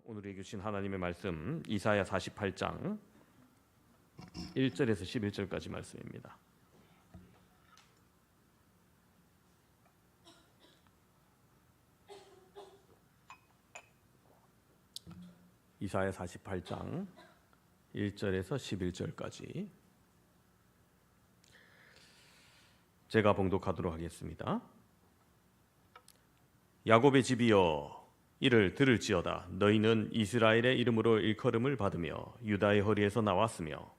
오늘의 주신 하나님의 말씀 이사야 48장 1절에서 11절까지 말씀입니다. 이사야 48장 1절에서 11절까지 제가 봉독하도록 하겠습니다. 야곱의 집이여 이를 들을지어다. 너희는 이스라엘의 이름으로 일컬음을 받으며 유다의 허리에서 나왔으며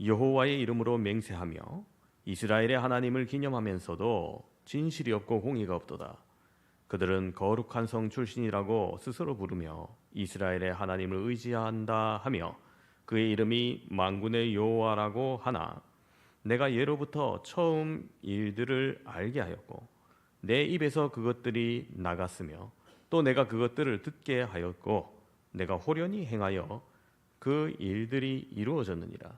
여호와의 이름으로 맹세하며 이스라엘의 하나님을 기념하면서도 진실이 없고 공의가 없도다. 그들은 거룩한 성 출신이라고 스스로 부르며 이스라엘의 하나님을 의지한다 하며 그의 이름이 만군의 여호와라고 하나 내가 예로부터 처음 일들을 알게 하였고 내 입에서 그것들이 나갔으며 또 내가 그것들을 듣게 하였고 내가 호련히 행하여 그 일들이 이루어졌느니라.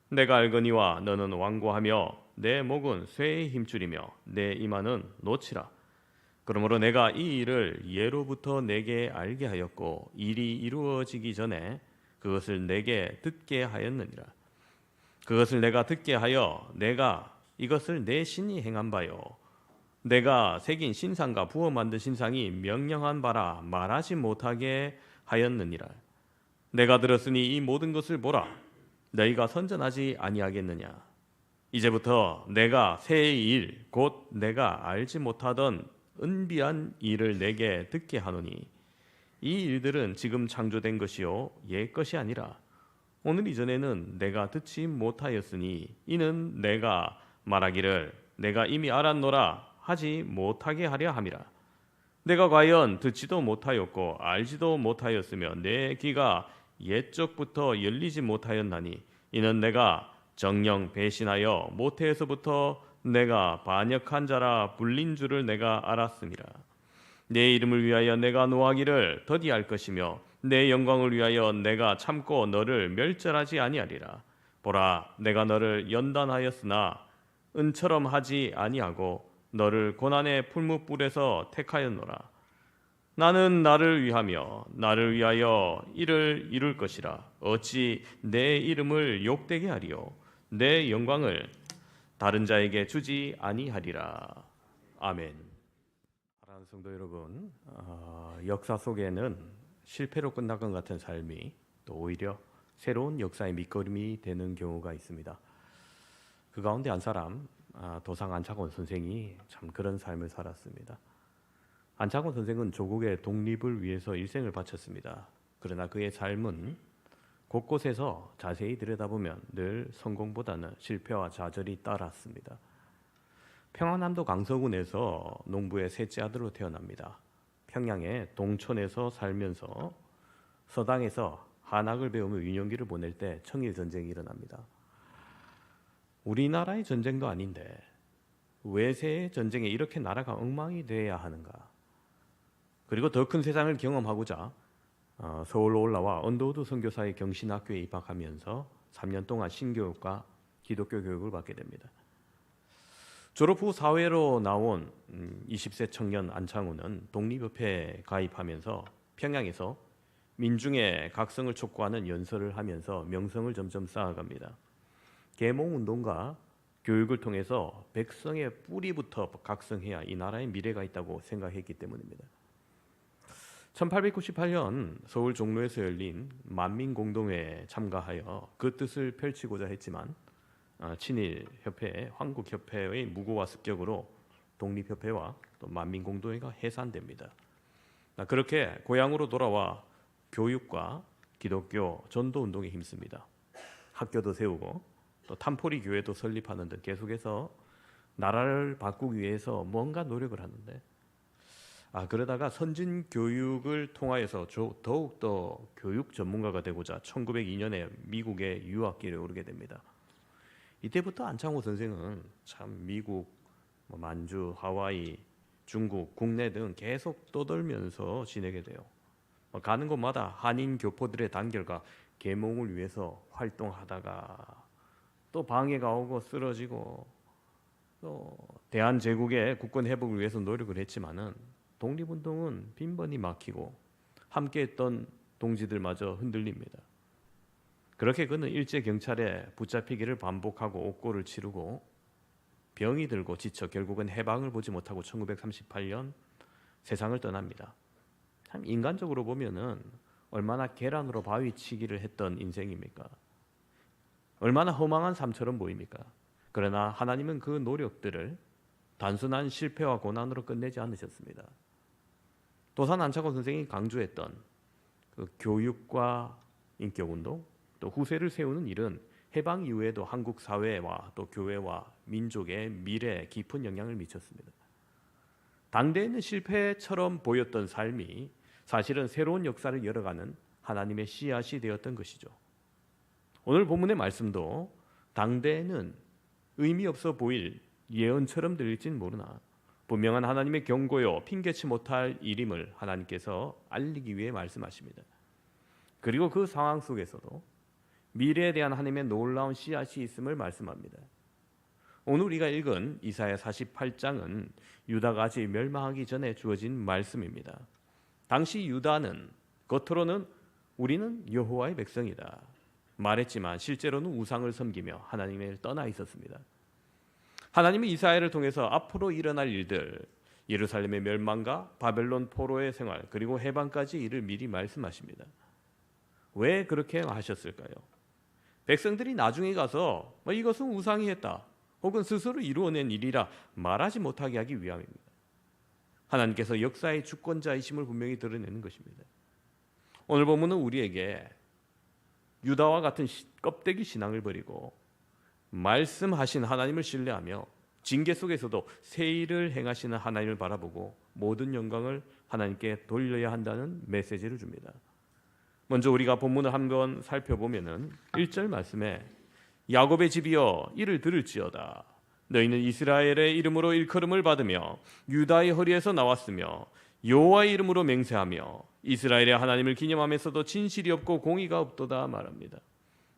내가 알거니와 너는 완고하며 내 목은 쇠에 힘줄이며 내 이마는 노치라. 그러므로 내가 이 일을 예로부터 내게 알게 하였고 일이 이루어지기 전에 그것을 내게 듣게 하였느니라. 그것을 내가 듣게 하여 내가 이것을 내 신이 행한 바요 내가 새긴 신상과 부어 만든 신상이 명령한 바라 말하지 못하게 하였느니라. 내가 들었으니 이 모든 것을 보라. 너희가 선전하지 아니하겠느냐. 이제부터 내가 새 일 곧 내가 알지 못하던 은비한 일을 내게 듣게 하노니 이 일들은 지금 창조된 것이요 옛 것이 아니라 오늘 이전에는 내가 듣지 못하였으니 이는 내가 말하기를 내가 이미 알았노라 하지 못하게 하려 함이라. 내가 과연 듣지도 못하였고 알지도 못하였으며 내 귀가 옛적부터 열리지 못하였나니 이는 내가 정령 배신하여 모태에서부터 내가 반역한 자라 불린 줄을 내가 알았음이라. 내 이름을 위하여 내가 노하기를 더디할 것이며 내 영광을 위하여 내가 참고 너를 멸절하지 아니하리라. 보라, 내가 너를 연단하였으나 은처럼 하지 아니하고 너를 고난의 풀무불에서 택하였노라. 나는 나를 위하며 나를 위하여 이를 이룰 것이라. 어찌 내 이름을 욕되게 하리요 내 영광을 다른 자에게 주지 아니하리라. 아멘. 사랑하는 성도 여러분, 역사 속에는 실패로 끝날 것 같은 삶이 또 오히려 새로운 역사의 밑거름이 되는 경우가 있습니다. 그 가운데 한 사람, 도상 안창원 선생이 참 그런 삶을 살았습니다. 안창원 선생은 조국의 독립을 위해서 일생을 바쳤습니다. 그러나 그의 삶은 곳곳에서 자세히 들여다보면 늘 성공보다는 실패와 좌절이 따랐습니다. 평안남도 강서군에서 농부의 셋째 아들로 태어납니다. 평양의 동촌에서 살면서 서당에서 한학을 배우며 유년기를 보낼 때 청일전쟁이 일어납니다. 우리나라의 전쟁도 아닌데 외세의 전쟁에 이렇게 나라가 엉망이 돼야 하는가. 그리고 더 큰 세상을 경험하고자 서울로 올라와 언더우드 선교사의 경신학교에 입학하면서 3년 동안 신교육과 기독교 교육을 받게 됩니다. 졸업 후 사회로 나온 20세 청년 안창호는 독립협회에 가입하면서 평양에서 민중의 각성을 촉구하는 연설을 하면서 명성을 점점 쌓아갑니다. 계몽운동과 교육을 통해서 백성의 뿌리부터 각성해야 이 나라의 미래가 있다고 생각했기 때문입니다. 1898년 서울 종로에서 열린 만민공동회에 참가하여 그 뜻을 펼치고자 했지만 친일협회, 황국협회의 무고와 습격으로 독립협회와 또 만민공동회가 해산됩니다. 그렇게 고향으로 돌아와 교육과 기독교 전도운동에 힘씁니다. 학교도 세우고 또 탄포리 교회도 설립하는 등 계속해서 나라를 바꾸기 위해서 뭔가 노력을 하는데 그러다가 선진 교육을 통하여서 더욱더 교육 전문가가 되고자 1902년에 미국의 유학길에 오르게 됩니다. 이때부터 안창호 선생은 참 미국, 만주, 하와이, 중국, 국내 등 계속 떠돌면서 지내게 돼요. 가는 곳마다 한인 교포들의 단결과 계몽을 위해서 활동하다가 또 방해가 오고 쓰러지고 또 대한제국의 국권 회복을 위해서 노력을 했지만은 독립운동은 빈번히 막히고 함께했던 동지들마저 흔들립니다. 그렇게 그는 일제 경찰에 붙잡히기를 반복하고 옥고를 치르고 병이 들고 지쳐 결국은 해방을 보지 못하고 1938년 세상을 떠납니다. 참 인간적으로 보면은 얼마나 계란으로 바위치기를 했던 인생입니까? 얼마나 허망한 삶처럼 보입니까? 그러나 하나님은 그 노력들을 단순한 실패와 고난으로 끝내지 않으셨습니다. 도산 안창호 선생이 강조했던 그 교육과 인격운동, 또 후세를 세우는 일은 해방 이후에도 한국 사회와 또 교회와 민족의 미래에 깊은 영향을 미쳤습니다. 당대에는 실패처럼 보였던 삶이 사실은 새로운 역사를 열어가는 하나님의 씨앗이 되었던 것이죠. 오늘 본문의 말씀도 당대에는 의미 없어 보일 예언처럼 들릴진 모르나 분명한 하나님의 경고요 핑계치 못할 일임을 하나님께서 알리기 위해 말씀하십니다. 그리고 그 상황 속에서도 미래에 대한 하나님의 놀라운 씨앗이 있음을 말씀합니다. 오늘 우리가 읽은 이사야 48장은 유다가 아직 멸망하기 전에 주어진 말씀입니다. 당시 유다는 겉으로는 우리는 여호와의 백성이다 말했지만 실제로는 우상을 섬기며 하나님을 떠나 있었습니다. 하나님은 이사야를 통해서 앞으로 일어날 일들, 예루살렘의 멸망과 바벨론 포로의 생활 그리고 해방까지 일을 미리 말씀하십니다. 왜 그렇게 하셨을까요? 백성들이 나중에 가서 이것은 우상이 했다 혹은 스스로 이루어낸 일이라 말하지 못하게 하기 위함입니다. 하나님께서 역사의 주권자이심을 분명히 드러내는 것입니다. 오늘 본문은 우리에게 유다와 같은 껍데기 신앙을 버리고 말씀하신 하나님을 신뢰하며 징계 속에서도 새 일을 행하시는 하나님을 바라보고 모든 영광을 하나님께 돌려야 한다는 메시지를 줍니다. 먼저 우리가 본문을 한번 살펴보면은 1절 말씀에 야곱의 집이여 이를 들을지어다 너희는 이스라엘의 이름으로 일컬음을 받으며 유다의 허리에서 나왔으며 여호와의 이름으로 맹세하며 이스라엘의 하나님을 기념하면서도 진실이 없고 공의가 없도다 말합니다.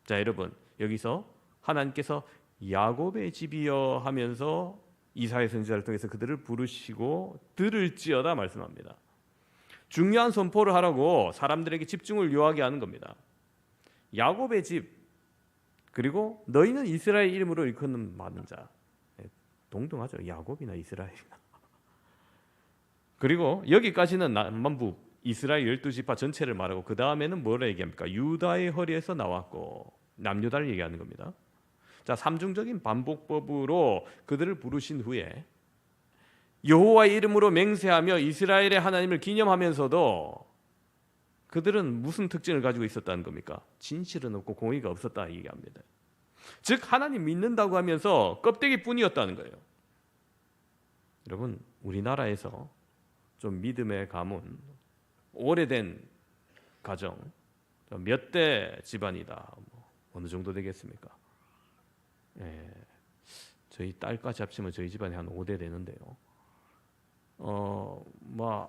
자, 여러분 여기서 하나님께서 야곱의 집이여 하면서 이사야 선지자를 통해서 그들을 부르시고 들을지어다 말씀합니다. 중요한 선포를 하라고 사람들에게 집중을 요하게 하는 겁니다. 야곱의 집 그리고 너희는 이스라엘 이름으로 일컫는 받는 자. 동등하죠. 야곱이나 이스라엘이나. 그리고 여기까지는 남반북 이스라엘 12지파 전체를 말하고 그 다음에는 뭐라 얘기합니까? 유다의 허리에서 나왔고 남유다를 얘기하는 겁니다. 자, 삼중적인 반복법으로 그들을 부르신 후에 여호와의 이름으로 맹세하며 이스라엘의 하나님을 기념하면서도 그들은 무슨 특징을 가지고 있었다는 겁니까? 진실은 없고 공의가 없었다 얘기합니다. 즉 하나님 믿는다고 하면서 껍데기뿐이었다는 거예요. 여러분 우리나라에서 좀 믿음의 가문 오래된 가정 몇 대 집안이다 어느 정도 되겠습니까? 저희 딸까지 합치면 저희 집안이 한 5대 되는데요. 아마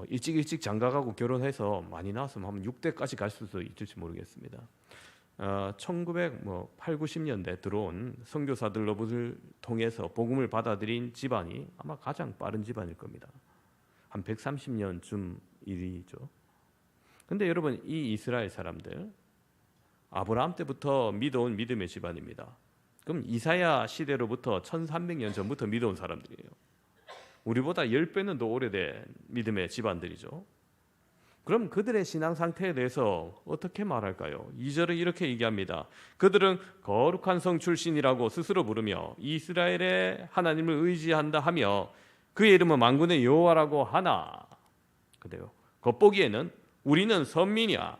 일찍 장가가고 결혼해서 많이 낳았으면 한 6대까지 갈 수도 있을지 모르겠습니다. 1980, 90년대 들어온 선교사들로부터 통해서 복음을 받아들인 집안이 아마 가장 빠른 집안일 겁니다. 한 130년쯤 일이죠. 근데 여러분 이 이스라엘 사람들 아브라함 때부터 믿어온 믿음의 집안입니다. 그럼 이사야 시대로부터 1300년 전부터 믿어온 사람들이에요. 우리보다 10배는 더 오래된 믿음의 집안들이죠. 그럼 그들의 신앙 상태에 대해서 어떻게 말할까요? 2절은 이렇게 얘기합니다. 그들은 거룩한 성 출신이라고 스스로 부르며 이스라엘의 하나님을 의지한다 하며 그의 이름은 만군의 여호와라고 하나. 그래요. 겉보기에는 우리는 선민이야.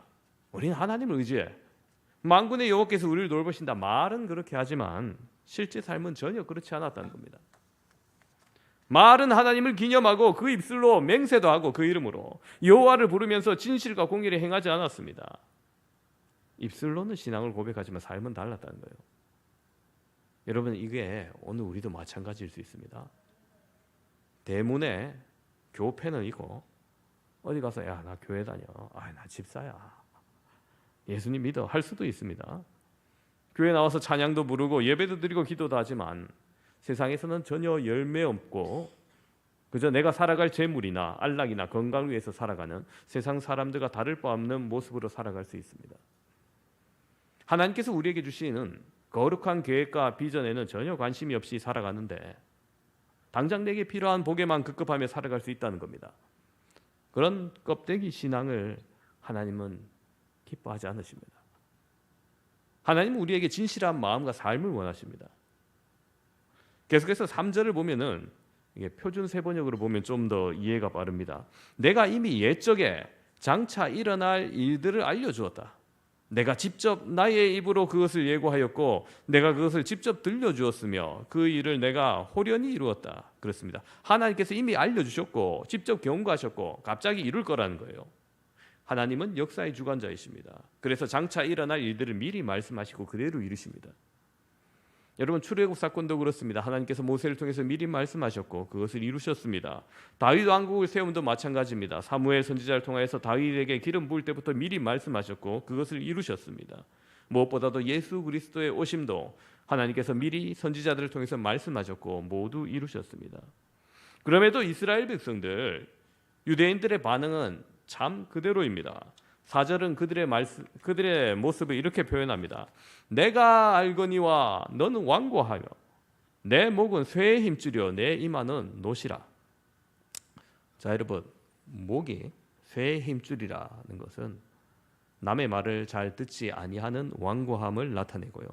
우리는 하나님을 의지해. 만군의 여호와께서 우리를 돌보신다. 말은 그렇게 하지만 실제 삶은 전혀 그렇지 않았다는 겁니다. 말은 하나님을 기념하고 그 입술로 맹세도 하고 그 이름으로 여호와를 부르면서 진실과 공의를 행하지 않았습니다. 입술로는 신앙을 고백하지만 삶은 달랐다는 거예요. 여러분 이게 오늘 우리도 마찬가지일 수 있습니다. 대문에 교패는 있고 어디 가서 야 나 교회 다녀. 나 집사야. 예수님 믿어 할 수도 있습니다. 교회 나와서 찬양도 부르고 예배도 드리고 기도도 하지만 세상에서는 전혀 열매 없고 그저 내가 살아갈 재물이나 안락이나 건강을 위해서 살아가는 세상 사람들과 다를 바 없는 모습으로 살아갈 수 있습니다. 하나님께서 우리에게 주시는 거룩한 계획과 비전에는 전혀 관심이 없이 살아가는데 당장 내게 필요한 복에만 급급하며 살아갈 수 있다는 겁니다. 그런 껍데기 신앙을 하나님은 기뻐하지 않으십니다. 하나님은 우리에게 진실한 마음과 삶을 원하십니다. 계속해서 3절을 보면은 이게 표준 세번역으로 보면 좀 더 이해가 빠릅니다. 내가 이미 옛적에 장차 일어날 일들을 알려주었다. 내가 직접 나의 입으로 그것을 예고하였고 내가 그것을 직접 들려주었으며 그 일을 내가 호련히 이루었다. 그렇습니다. 하나님께서 이미 알려주셨고 직접 경고하셨고 갑자기 이룰 거라는 거예요. 하나님은 역사의 주관자이십니다. 그래서 장차 일어날 일들을 미리 말씀하시고 그대로 이루십니다. 여러분 출애굽 사건도 그렇습니다. 하나님께서 모세를 통해서 미리 말씀하셨고 그것을 이루셨습니다. 다윗 왕국을 세움도 마찬가지입니다. 사무엘 선지자를 통해서 다윗에게 기름 부을 때부터 미리 말씀하셨고 그것을 이루셨습니다. 무엇보다도 예수 그리스도의 오심도 하나님께서 미리 선지자들을 통해서 말씀하셨고 모두 이루셨습니다. 그럼에도 이스라엘 백성들, 유대인들의 반응은 참 그대로입니다. 4절은 그들의 모습을 이렇게 표현합니다. 내가 알거니와 너는 완고하여 내 목은 쇠의 힘줄이요 내 이마는 노시라. 자 여러분, 목이 쇠의 힘줄이라는 것은 남의 말을 잘 듣지 아니하는 완고함을 나타내고요,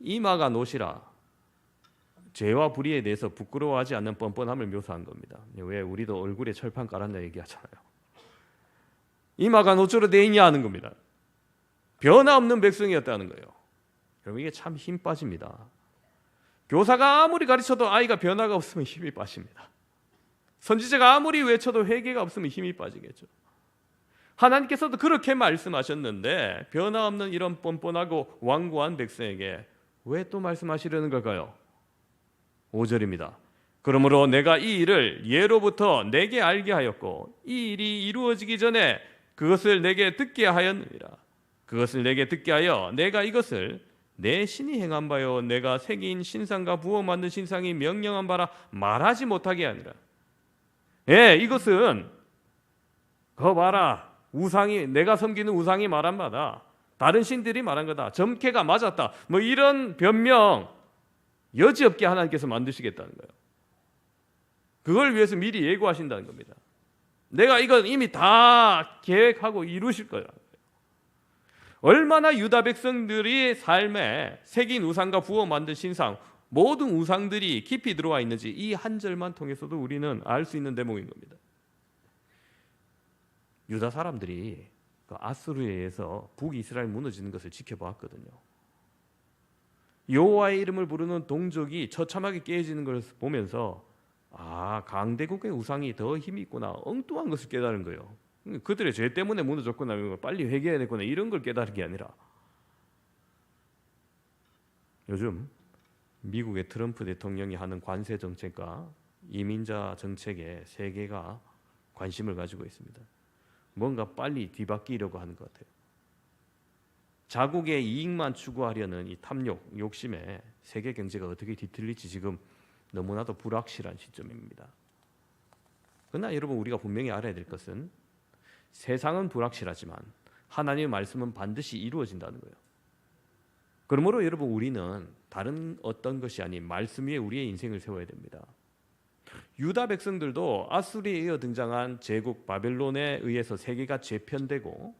이마가 노시라, 죄와 불의에 대해서 부끄러워하지 않는 뻔뻔함을 묘사한 겁니다. 왜 우리도 얼굴에 철판 깔았냐 얘기하잖아요. 이마가 노처로 돼 있냐 하는 겁니다. 변화없는 백성이었다는 거예요. 여러분 이게 참 힘 빠집니다. 교사가 아무리 가르쳐도 아이가 변화가 없으면 힘이 빠집니다. 선지자가 아무리 외쳐도 회개가 없으면 힘이 빠지겠죠. 하나님께서도 그렇게 말씀하셨는데 변화없는 이런 뻔뻔하고 완고한 백성에게 왜 또 말씀하시려는 걸까요? 5절입니다. 그러므로 내가 이 일을 예로부터 내게 알게 하였고 이 일이 이루어지기 전에 그것을 내게 듣게 하였느니라. 그것을 내게 듣게 하여 내가 이것을 내 신이 행한 바요 내가 새긴 신상과 부어 만든 신상이 명령한 바라 말하지 못하게 하니라. 예, 이것은 거 봐라, 우상이, 내가 섬기는 우상이 말한 바다, 다른 신들이 말한 거다, 점괘가 맞았다, 뭐 이런 변명 여지없게 하나님께서 만드시겠다는 거예요. 그걸 위해서 미리 예고하신다는 겁니다. 내가 이건 이미 다 계획하고 이루실 거라는 거예요. 얼마나 유다 백성들이 삶에 새긴 우상과 부어 만든 신상, 모든 우상들이 깊이 들어와 있는지 이 한 절만 통해서도 우리는 알 수 있는 대목인 겁니다. 유다 사람들이 그 아수르에 의해서 북이스라엘 무너지는 것을 지켜보았거든요. 여호와의 이름을 부르는 동족이 처참하게 깨어지는 것을 보면서 아, 강대국의 우상이 더 힘이 있구나, 엉뚱한 것을 깨달은 거예요. 그들의 죄 때문에 무너졌구나, 빨리 회개해야 되구나, 이런 걸 깨달은 게 아니라 요즘 미국의 트럼프 대통령이 하는 관세 정책과 이민자 정책에 세계가 관심을 가지고 있습니다. 뭔가 빨리 뒤바뀌려고 하는 것 같아요. 자국의 이익만 추구하려는 이 탐욕, 욕심에 세계 경제가 어떻게 뒤틀릴지 지금 너무나도 불확실한 시점입니다. 그러나 여러분 우리가 분명히 알아야 될 것은 세상은 불확실하지만 하나님의 말씀은 반드시 이루어진다는 거예요. 그러므로 여러분 우리는 다른 어떤 것이 아닌 말씀 위에 우리의 인생을 세워야 됩니다. 유다 백성들도 아수리에 이어 등장한 제국 바벨론에 의해서 세계가 재편되고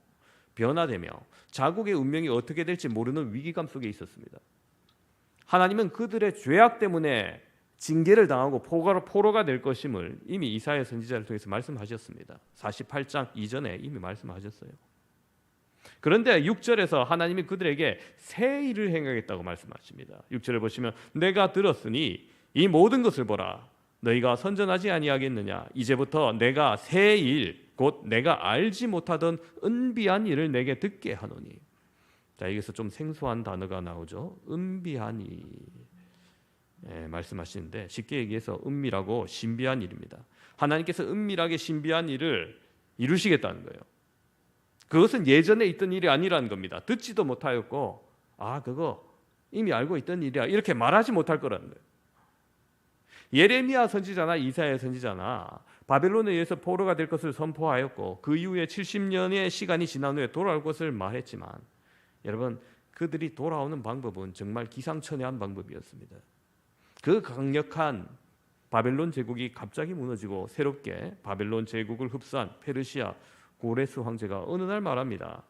변화되며 자국의 운명이 어떻게 될지 모르는 위기감 속에 있었습니다. 하나님은 그들의 죄악 때문에 징계를 당하고 포로가 될 것임을 이미 이사야 선지자를 통해서 말씀하셨습니다. 48장 이전에 이미 말씀하셨어요. 그런데 6절에서 하나님이 그들에게 새 일을 행하겠다고 말씀하십니다. 6절을 보시면 내가 들었으니 이 모든 것을 보라, 너희가 선전하지 아니하겠느냐. 이제부터 내가 새 일, 곧 내가 알지 못하던 은비한 일을 내게 듣게 하노니. 자, 여기서 좀 생소한 단어가 나오죠. 은비하니 말씀하시는데 쉽게 얘기해서 은밀하고 신비한 일입니다. 하나님께서 은밀하게 신비한 일을 이루시겠다는 거예요. 그것은 예전에 있던 일이 아니라는 겁니다. 듣지도 못하였고 아 그거 이미 알고 있던 일이야 이렇게 말하지 못할 거라는 거예요. 예레미야 선지자나 이사야 선지자나 바벨론에 의해서 포로가 될 것을 선포하였고 그 이후에 70년의 시간이 지난 후에 돌아올 것을 말했지만 여러분 그들이 돌아오는 방법은 정말 기상천외한 방법이었습니다. 그 강력한 바벨론 제국이 갑자기 무너지고 새롭게 바벨론 제국을 흡수한 페르시아 고레스 황제가 어느 날 말합니다.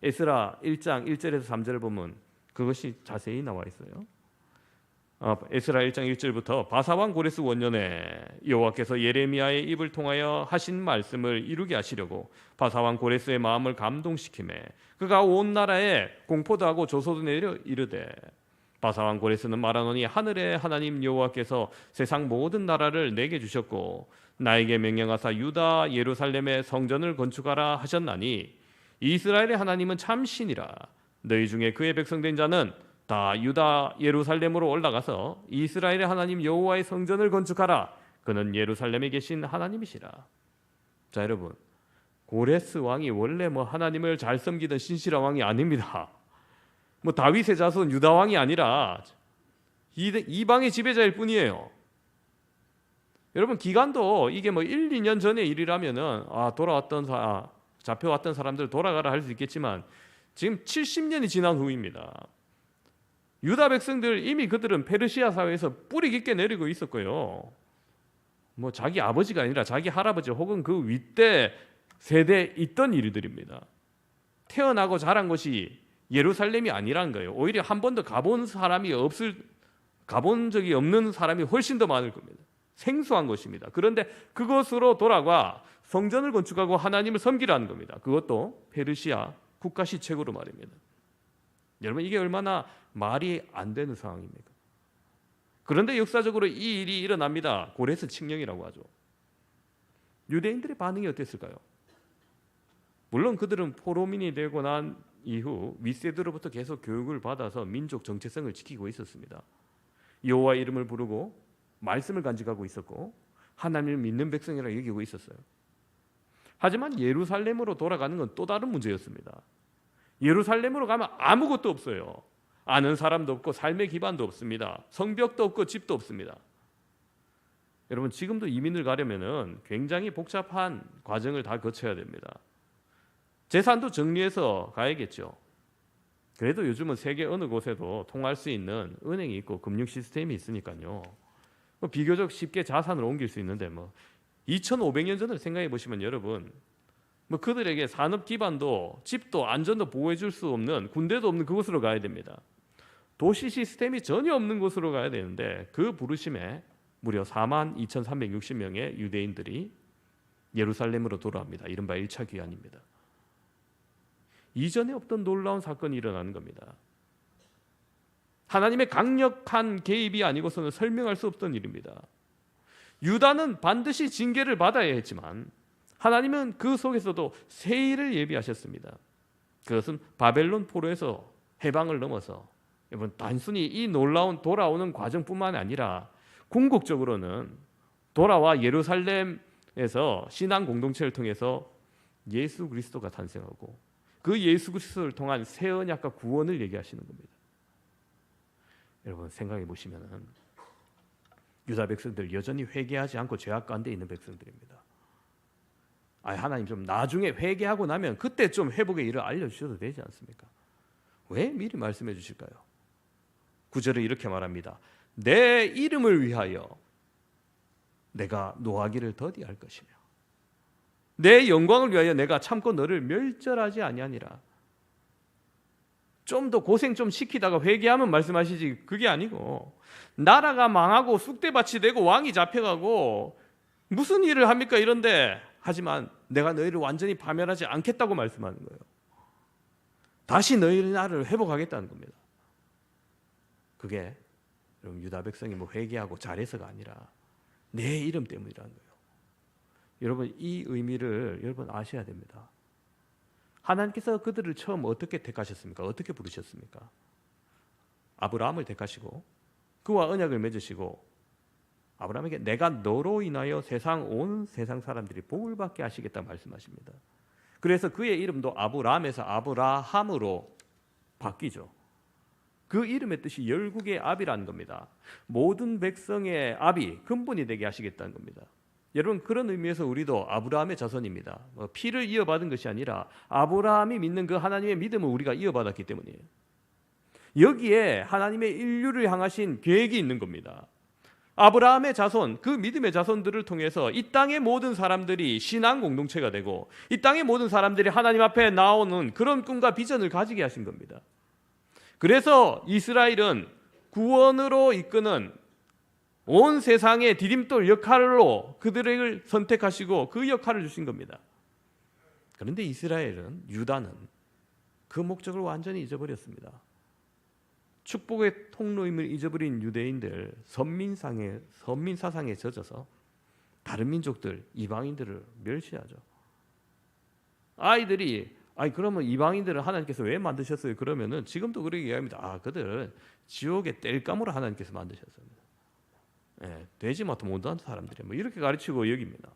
에스라 1장 1절에서 3절을 보면 그것이 자세히 나와 있어요. 에스라 1장 1절부터 바사왕 고레스 원년에 여호와께서 예레미야의 입을 통하여 하신 말씀을 이루게 하시려고 바사왕 고레스의 마음을 감동시키매 그가 온 나라에 공포도 하고 조소도 내려 이르되 바사왕 고레스는 말하노니 하늘의 하나님 여호와께서 세상 모든 나라를 내게 주셨고 나에게 명령하사 유다 예루살렘의 성전을 건축하라 하셨나니 이스라엘의 하나님은 참 신이라 너희 중에 그의 백성된 자는 다 유다 예루살렘으로 올라가서 이스라엘의 하나님 여호와의 성전을 건축하라. 그는 예루살렘에 계신 하나님이시라. 자 여러분, 고레스 왕이 원래 하나님을 잘 섬기던 신실한 왕이 아닙니다. 다윗의 자손 유다 왕이 아니라 이방의 지배자일 뿐이에요. 여러분 기간도 이게 1, 2년 전의 일이라면은 잡혀왔던 사람들 돌아가라 할 수 있겠지만 지금 70년이 지난 후입니다. 유다 백성들 이미 그들은 페르시아 사회에서 뿌리 깊게 내리고 있었고요. 자기 아버지가 아니라 자기 할아버지 혹은 그 윗대 세대에 있던 일들입니다. 태어나고 자란 곳이 예루살렘이 아니란 거예요. 오히려 한 번도 가본 적이 없는 사람이 훨씬 더 많을 겁니다. 생소한 것입니다. 그런데 그것으로 돌아가 성전을 건축하고 하나님을 섬기라는 겁니다. 그것도 페르시아 국가 시책으로 말입니다. 여러분 이게 얼마나 말이 안 되는 상황입니까? 그런데 역사적으로 이 일이 일어납니다. 고레스 칙령이라고 하죠. 유대인들의 반응이 어땠을까요? 물론 그들은 포로민이 되고 난 이후 윗세대로부터 계속 교육을 받아서 민족 정체성을 지키고 있었습니다. 여호와 이름을 부르고 말씀을 간직하고 있었고 하나님을 믿는 백성이라고 여기고 있었어요. 하지만 예루살렘으로 돌아가는 건 또 다른 문제였습니다. 예루살렘으로 가면 아무것도 없어요. 아는 사람도 없고 삶의 기반도 없습니다. 성벽도 없고 집도 없습니다. 여러분 지금도 이민을 가려면은 굉장히 복잡한 과정을 다 거쳐야 됩니다. 재산도 정리해서 가야겠죠. 그래도 요즘은 세계 어느 곳에도 통할 수 있는 은행이 있고 금융 시스템이 있으니까요. 비교적 쉽게 자산을 옮길 수 있는데 2500년 전을 생각해 보시면 여러분 그들에게 산업 기반도 집도 안전도 보호해 줄 수 없는 군대도 없는 그곳으로 가야 됩니다. 도시 시스템이 전혀 없는 곳으로 가야 되는데 그 부르심에 무려 42,360명의 유대인들이 예루살렘으로 돌아옵니다. 이른바 1차 귀환입니다. 이전에 없던 놀라운 사건이 일어나는 겁니다. 하나님의 강력한 개입이 아니고서는 설명할 수 없던 일입니다. 유다는 반드시 징계를 받아야 했지만 하나님은 그 속에서도 새 일을 예비하셨습니다. 그것은 바벨론 포로에서 해방을 넘어서 여러분 단순히 이 놀라운 돌아오는 과정뿐만 아니라 궁극적으로는 돌아와 예루살렘에서 신앙 공동체를 통해서 예수 그리스도가 탄생하고 그 예수 그리스도를 통한 새 언약과 구원을 얘기하시는 겁니다. 여러분 생각해 보시면은 유다 백성들 여전히 회개하지 않고 죄악 가운데 있는 백성들입니다. 하나님 좀 나중에 회개하고 나면 그때 좀 회복의 일을 알려주셔도 되지 않습니까? 왜 미리 말씀해 주실까요? 9절에 이렇게 말합니다. 내 이름을 위하여 내가 노하기를 더디할 것이며 내 영광을 위하여 내가 참고 너를 멸절하지 아니하니라. 좀 더 고생 좀 시키다가 회개하면 말씀하시지 그게 아니고 나라가 망하고 쑥대밭이 되고 왕이 잡혀가고 무슨 일을 합니까 이런데 하지만 내가 너희를 완전히 파멸하지 않겠다고 말씀하는 거예요. 다시 너희 나라를 회복하겠다는 겁니다. 그게 여러분 유다 백성이 회개하고 잘해서가 아니라 내 이름 때문이라는 거예요. 여러분 이 의미를 여러분 아셔야 됩니다. 하나님께서 그들을 처음 어떻게 택하셨습니까? 어떻게 부르셨습니까? 아브라함을 택하시고 그와 언약을 맺으시고 아브라함에게 내가 너로 인하여 온 세상 사람들이 복을 받게 하시겠다 말씀하십니다. 그래서 그의 이름도 아브라함에서 아브라함으로 바뀌죠. 그 이름의 뜻이 열국의 아비라는 겁니다. 모든 백성의 아비, 근본이 되게 하시겠다는 겁니다. 여러분, 그런 의미에서 우리도 아브라함의 자손입니다. 피를 이어받은 것이 아니라 아브라함이 믿는 그 하나님의 믿음을 우리가 이어받았기 때문이에요. 여기에 하나님의 인류를 향하신 계획이 있는 겁니다. 아브라함의 자손, 그 믿음의 자손들을 통해서 이 땅의 모든 사람들이 신앙 공동체가 되고 이 땅의 모든 사람들이 하나님 앞에 나오는 그런 꿈과 비전을 가지게 하신 겁니다. 그래서 이스라엘은 구원으로 이끄는 온 세상의 디딤돌 역할로 그들을 선택하시고 그 역할을 주신 겁니다. 그런데 이스라엘은, 유다는 그 목적을 완전히 잊어버렸습니다. 축복의 통로임을 잊어버린 유대인들, 선민사상에 젖어서 다른 민족들, 이방인들을 멸시하죠. 아이들이 그러면 이방인들을 하나님께서 왜 만드셨어요? 그러면은 지금도 그렇게 얘기합니다. 그들은 지옥의 땔감으로 하나님께서 만드셨습니다. 되지 못한 사람들이 이렇게 가르치고 여깁니다.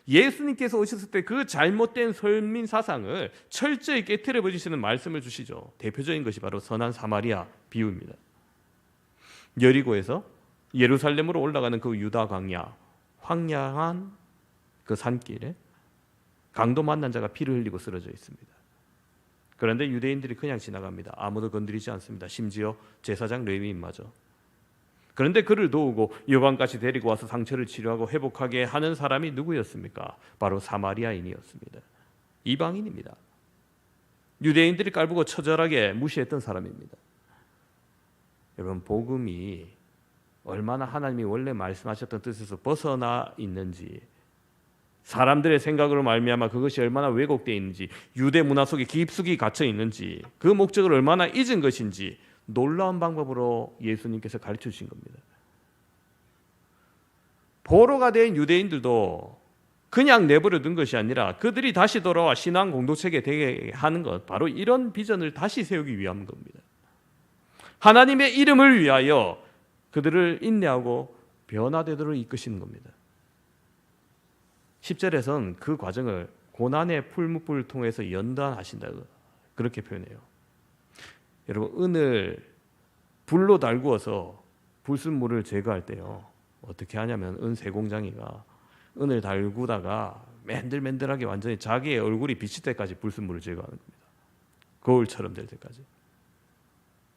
예수님께서 오셨을 때 그 잘못된 선민 사상을 철저히 깨트려 버리시는 말씀을 주시죠. 대표적인 것이 바로 선한 사마리아 비유입니다. 여리고에서 예루살렘으로 올라가는 그 유다 광야, 황량한 그 산길에 강도 만난 자가 피를 흘리고 쓰러져 있습니다. 그런데 유대인들이 그냥 지나갑니다. 아무도 건드리지 않습니다. 심지어 제사장 레위인마저. 그런데 그를 도우고 요방까지 데리고 와서 상처를 치료하고 회복하게 하는 사람이 누구였습니까? 바로 사마리아인이었습니다. 이방인입니다. 유대인들이 깔보고 처절하게 무시했던 사람입니다. 여러분, 복음이 얼마나 하나님이 원래 말씀하셨던 뜻에서 벗어나 있는지, 사람들의 생각으로 말미암아 그것이 얼마나 왜곡되어 있는지, 유대 문화 속에 깊숙이 갇혀 있는지, 그 목적을 얼마나 잊은 것인지 놀라운 방법으로 예수님께서 가르쳐 주신 겁니다. 포로가 된 유대인들도 그냥 내버려 둔 것이 아니라 그들이 다시 돌아와 신앙 공동체가 되게 하는 것, 바로 이런 비전을 다시 세우기 위한 겁니다. 하나님의 이름을 위하여 그들을 인내하고 변화되도록 이끄시는 겁니다. 10절에서는 그 과정을 고난의 풀무불을 통해서 연단하신다고 그렇게 표현해요. 여러분, 은을 불로 달구어서 불순물을 제거할 때요, 어떻게 하냐면 은세공장이가 은을 달구다가 맨들맨들하게 완전히 자기의 얼굴이 비칠 때까지 불순물을 제거하는 겁니다. 거울처럼 될 때까지.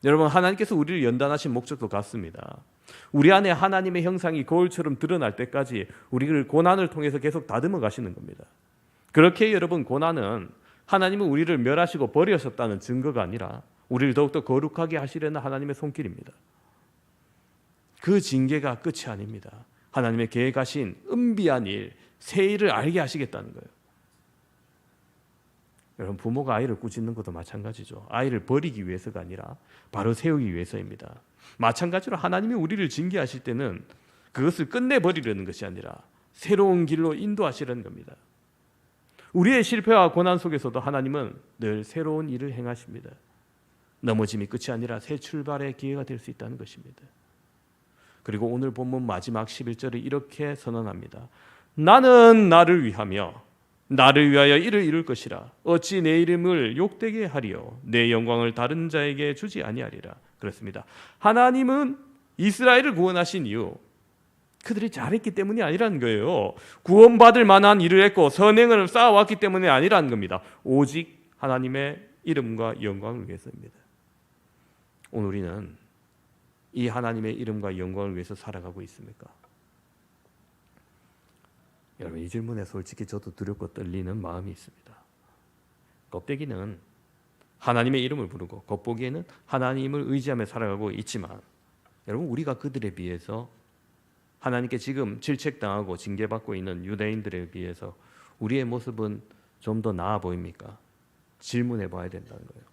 여러분, 하나님께서 우리를 연단하신 목적도 같습니다. 우리 안에 하나님의 형상이 거울처럼 드러날 때까지 우리를 고난을 통해서 계속 다듬어 가시는 겁니다. 그렇게 여러분, 고난은 하나님은 우리를 멸하시고 버리셨다는 증거가 아니라 우리를 더욱더 거룩하게 하시려는 하나님의 손길입니다. 그 징계가 끝이 아닙니다. 하나님의 계획하신 은비한 일, 새 일을 알게 하시겠다는 거예요. 여러분, 부모가 아이를 꾸짖는 것도 마찬가지죠. 아이를 버리기 위해서가 아니라 바로 세우기 위해서입니다. 마찬가지로 하나님이 우리를 징계하실 때는 그것을 끝내버리려는 것이 아니라 새로운 길로 인도하시려는 겁니다. 우리의 실패와 고난 속에서도 하나님은 늘 새로운 일을 행하십니다. 넘어짐이 끝이 아니라 새 출발의 기회가 될 수 있다는 것입니다. 그리고 오늘 본문 마지막 11절을 이렇게 선언합니다. 나는 나를 위하며 나를 위하여 이를 이룰 것이라. 어찌 내 이름을 욕되게 하리요 내 영광을 다른 자에게 주지 아니하리라. 그렇습니다. 하나님은 이스라엘을 구원하신 이유, 그들이 잘했기 때문이 아니라는 거예요. 구원받을 만한 일을 했고 선행을 쌓아왔기 때문이 아니라는 겁니다. 오직 하나님의 이름과 영광을 위해서입니다. 오늘 우리는 이 하나님의 이름과 영광을 위해서 살아가고 있습니까? 여러분, 이 질문에 솔직히 저도 두렵고 떨리는 마음이 있습니다. 껍데기는 하나님의 이름을 부르고 겉보기에는 하나님을 의지하며 살아가고 있지만, 여러분, 우리가 그들에 비해서, 하나님께 지금 질책당하고 징계받고 있는 유대인들에 비해서 우리의 모습은 좀 더 나아 보입니까? 질문해 봐야 된다는 거예요.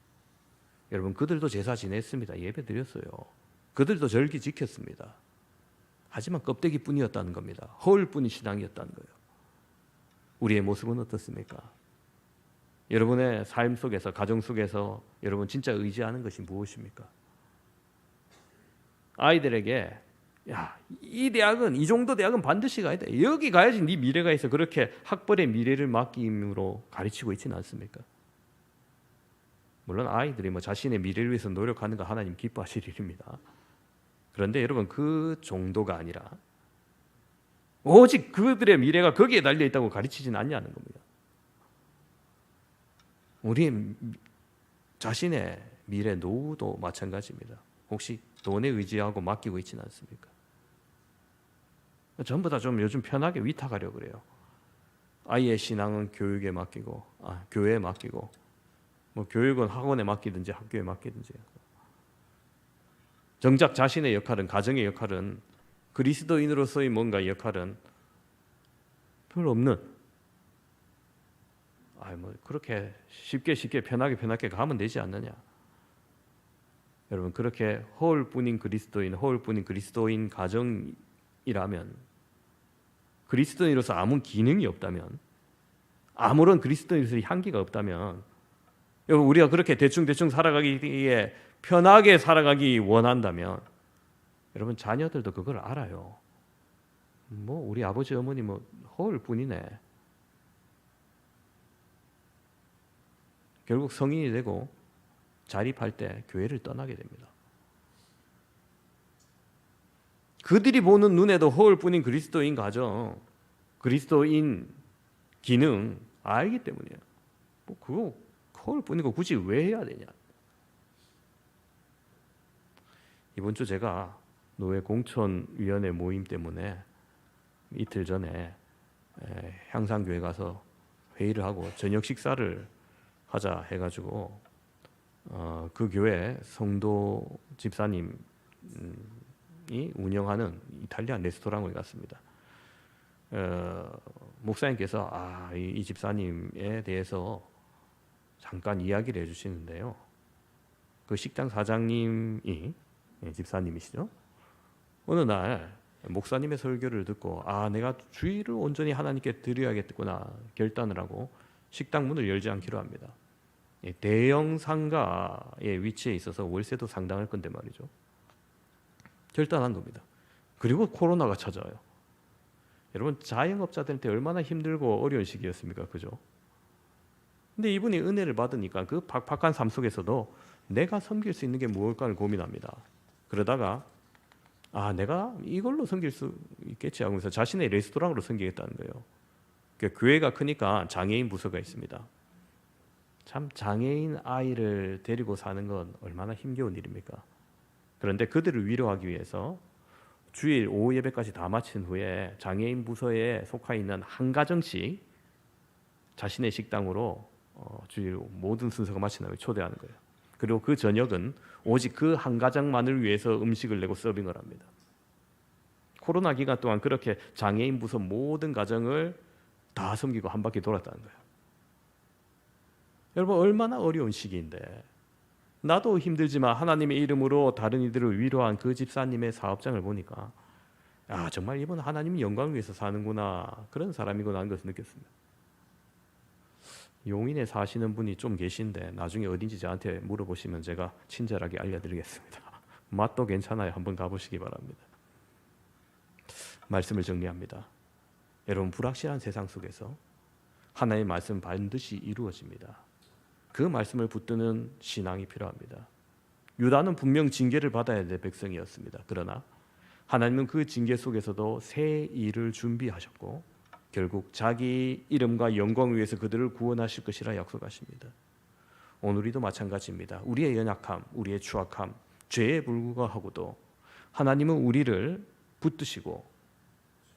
여러분, 그들도 제사 지냈습니다. 예배 드렸어요. 그들도 절기 지켰습니다. 하지만 껍데기뿐이었다는 겁니다. 허울뿐이 신앙이었다는 거예요. 우리의 모습은 어떻습니까? 여러분의 삶 속에서, 가정 속에서 여러분 진짜 의지하는 것이 무엇입니까? 아이들에게 이 대학은, 이 정도 대학은 반드시 가야 돼. 여기 가야지 네 미래가 있어. 그렇게 학벌의 미래를 맡김으로 가르치고 있지는 않습니까? 물론 아이들이 뭐 자신의 미래를 위해서 노력하는 거 하나님 기뻐하실 일입니다. 그런데 여러분 그 정도가 아니라 오직 그들의 미래가 거기에 달려 있다고 가르치지는 않냐는 겁니다. 우리 자신의 미래 노후도 마찬가지입니다. 혹시 돈에 의지하고 맡기고 있지는 않습니까? 전부 다 좀 요즘 편하게 위탁하려고 그래요. 아이의 신앙은 교육에 맡기고, 교회에 맡기고, 뭐 교육은 학원에 맡기든지 학교에 맡기든지. 정작 자신의 역할은, 가정의 역할은, 그리스도인으로서의 뭔가 역할은 별로 없는. 뭐 그렇게 쉽게 편하게 가면 되지 않느냐. 여러분 그렇게 허울뿐인 그리스도인 가정이라면, 그리스도인으로서 아무 기능이 없다면, 아무런 그리스도인으로서의 향기가 없다면, 여러분 우리가 그렇게 대충 살아가기에 편하게 살아가기 원한다면, 여러분 자녀들도 그걸 알아요. 뭐 우리 아버지 어머니 뭐 허울뿐이네. 결국 성인이 되고 자립할 때 교회를 떠나게 됩니다. 그들이 보는 눈에도 허울뿐인 그리스도인 가정, 그리스도인 기능 알기 때문이에요. 뭐 그거 허울뿐이고 굳이 왜 해야 되냐. 이번 주 제가 노회 공천위원회 모임 때문에 이틀 전에 향상교회 가서 회의를 하고 저녁 식사를 하자 해가지고 그 교회 성도 집사님이 운영하는 이탈리안 레스토랑에 갔습니다. 목사님께서 이 집사님에 대해서 잠깐 이야기를 해주시는데요. 그 식당 사장님이 집사님이시죠. 어느 날 목사님의 설교를 듣고 내가 주일을 온전히 하나님께 드려야겠구나 결단을 하고 식당 문을 열지 않기로 합니다. 대형 상가의 위치에 있어서 월세도 상당할 건데 말이죠. 결단한 겁니다. 그리고 코로나가 찾아와요. 여러분 자영업자들한테 얼마나 힘들고 어려운 시기였습니까? 그죠? 근데 이분이 은혜를 받으니까 그 팍팍한 삶 속에서도 내가 섬길 수 있는 게 무엇일까를 고민합니다. 그러다가 내가 이걸로 섬길 수 있겠지 하면서 자신의 레스토랑으로 섬기겠다는 거예요. 그러니까 교회가 크니까 장애인 부서가 있습니다. 참 장애인 아이를 데리고 사는 건 얼마나 힘겨운 일입니까? 그런데 그들을 위로하기 위해서 주일 오후 예배까지 다 마친 후에 장애인 부서에 속해 있는 한 가정씩 자신의 식당으로 주일 모든 순서가 마친 다음에 초대하는 거예요. 그리고 그 저녁은 오직 그 한 가정만을 위해서 음식을 내고 서빙을 합니다. 코로나 기간 동안 그렇게 장애인 부서 모든 가정을 다 섬기고 한 바퀴 돌았다는 거예요. 여러분 얼마나 어려운 시기인데 나도 힘들지만 하나님의 이름으로 다른 이들을 위로한 그 집사님의 사업장을 보니까 정말 이분 하나님의 영광을 위해서 사는구나, 그런 사람이구나 하는 것을 느꼈습니다. 용인에 사시는 분이 좀 계신데 나중에 어딘지 저한테 물어보시면 제가 친절하게 알려드리겠습니다. 맛도 괜찮아요. 한번 가보시기 바랍니다. 말씀을 정리합니다. 여러분 불확실한 세상 속에서 하나님의 말씀은 반드시 이루어집니다. 그 말씀을 붙드는 신앙이 필요합니다. 유다는 분명 징계를 받아야 될 백성이었습니다. 그러나 하나님은 그 징계 속에서도 새 일을 준비하셨고 결국 자기 이름과 영광을 위해서 그들을 구원하실 것이라 약속하십니다. 오늘도 마찬가지입니다. 우리의 연약함, 우리의 추악함, 죄에 불구하고도 하나님은 우리를 붙드시고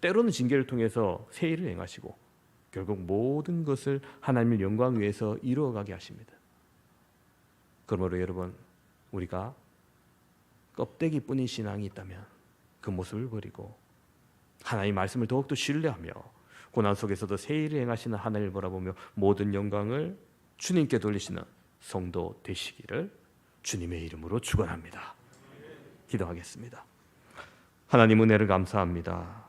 때로는 징계를 통해서 새 일을 행하시고 결국 모든 것을 하나님의 영광 위해서 이루어가게 하십니다. 그러므로 여러분 우리가 껍데기뿐인 신앙이 있다면 그 모습을 버리고 하나님의 말씀을 더욱더 신뢰하며 고난 속에서도 새 일을 행하시는 하나님을 바라보며 모든 영광을 주님께 돌리시는 성도 되시기를 주님의 이름으로 축원합니다. 기도하겠습니다. 하나님 은혜를 감사합니다.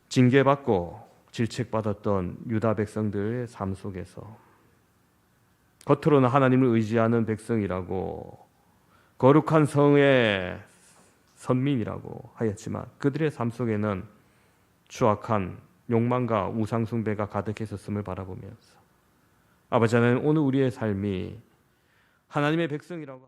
징계받고 질책받았던 유다 백성들의 삶 속에서 겉으로는 하나님을 의지하는 백성이라고 거룩한 성의 선민이라고 하였지만 그들의 삶 속에는 추악한 욕망과 우상숭배가 가득했었음을 바라보면서 아버지 하나님, 오늘 우리의 삶이 하나님의 백성이라고